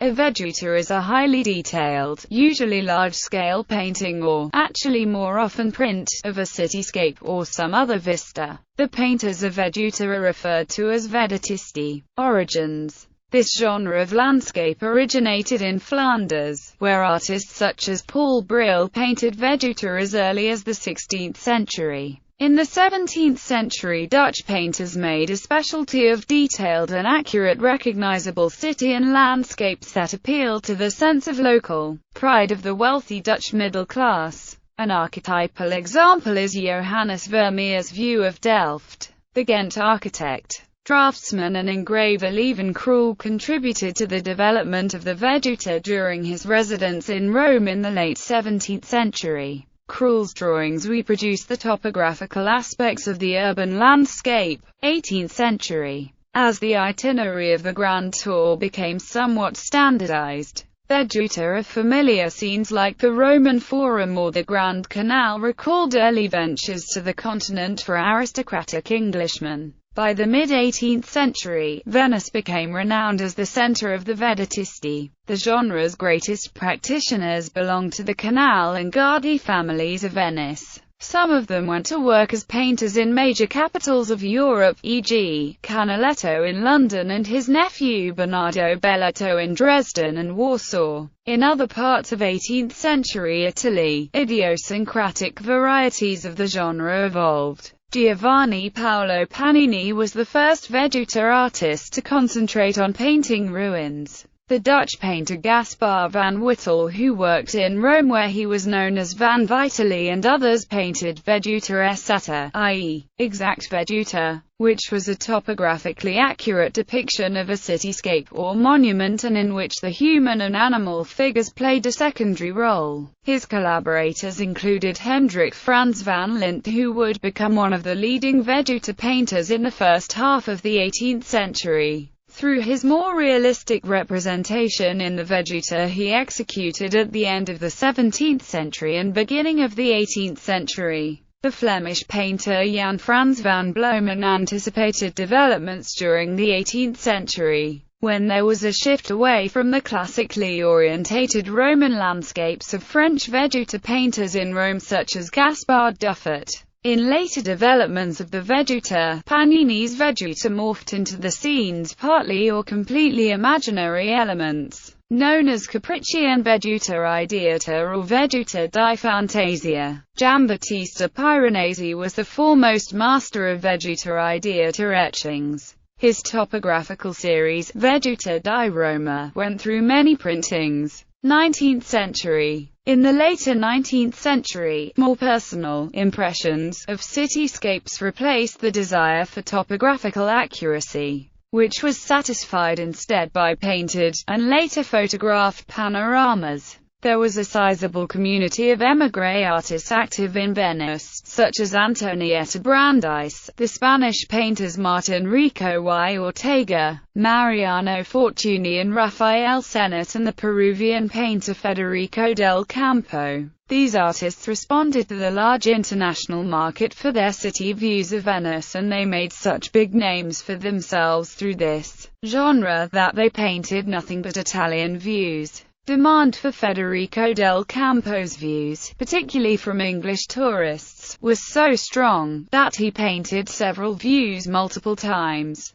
A veduta is a highly detailed, usually large-scale painting or, actually more often print, of a cityscape or some other vista. The painters of veduta are referred to as vedutisti. Origins. This genre of landscape originated in Flanders, where artists such as Paul Bril painted veduta as early as the 16th century. In the 17th century, Dutch painters made a specialty of detailed and accurate recognizable city and landscapes that appealed to the sense of local pride of the wealthy Dutch middle class. An archetypal example is Johannes Vermeer's view of Delft. The Ghent architect, draftsman and engraver Leven Krul contributed to the development of the veduta during his residence in Rome in the late 17th century. Krul's drawings reproduced the topographical aspects of the urban landscape. 18th century. As the itinerary of the Grand Tour became somewhat standardized, veduta of familiar scenes like the Roman Forum or the Grand Canal recalled early ventures to the continent for aristocratic Englishmen. By the mid-18th century, Venice became renowned as the center of the vedutisti. The genre's greatest practitioners belonged to the Canal and Guardi families of Venice. Some of them went to work as painters in major capitals of Europe, e.g., Canaletto in London and his nephew Bernardo Belletto in Dresden and Warsaw. In other parts of 18th century Italy, idiosyncratic varieties of the genre evolved. Giovanni Paolo Panini was the first veduta artist to concentrate on painting ruins. The Dutch painter Gaspar van Wittel, who worked in Rome where he was known as Van Vitali, and others painted veduta esatta, i.e., exact veduta, which was a topographically accurate depiction of a cityscape or monument and in which the human and animal figures played a secondary role. His collaborators included Hendrik Frans van Lint, who would become one of the leading veduta painters in the first half of the 18th century. Through his more realistic representation in the veduta he executed at the end of the 17th century and beginning of the 18th century. The Flemish painter Jan Frans van Bloemen anticipated developments during the 18th century, when there was a shift away from the classically orientated Roman landscapes of French veduta painters in Rome such as Gaspard Duffet. In later developments of the veduta, Panini's veduta morphed into the scene's partly or completely imaginary elements, known as capriccian veduta ideata or veduta di fantasia. Giambattista Piranesi was the foremost master of veduta ideata etchings. His topographical series, Veduta di Roma, went through many printings. 19th century. In the later 19th century, more personal impressions of cityscapes replaced the desire for topographical accuracy, which was satisfied instead by painted, and later photographed panoramas. There was a sizable community of émigré artists active in Venice, such as Antonieta Brandeis, the Spanish painters Martin Rico y Ortega, Mariano Fortuny and Rafael Sennett, and the Peruvian painter Federico del Campo. These artists responded to the large international market for their city views of Venice, and they made such big names for themselves through this genre that they painted nothing but Italian views. Demand for Federico del Campo's views, particularly from English tourists, was so strong that he painted several views multiple times.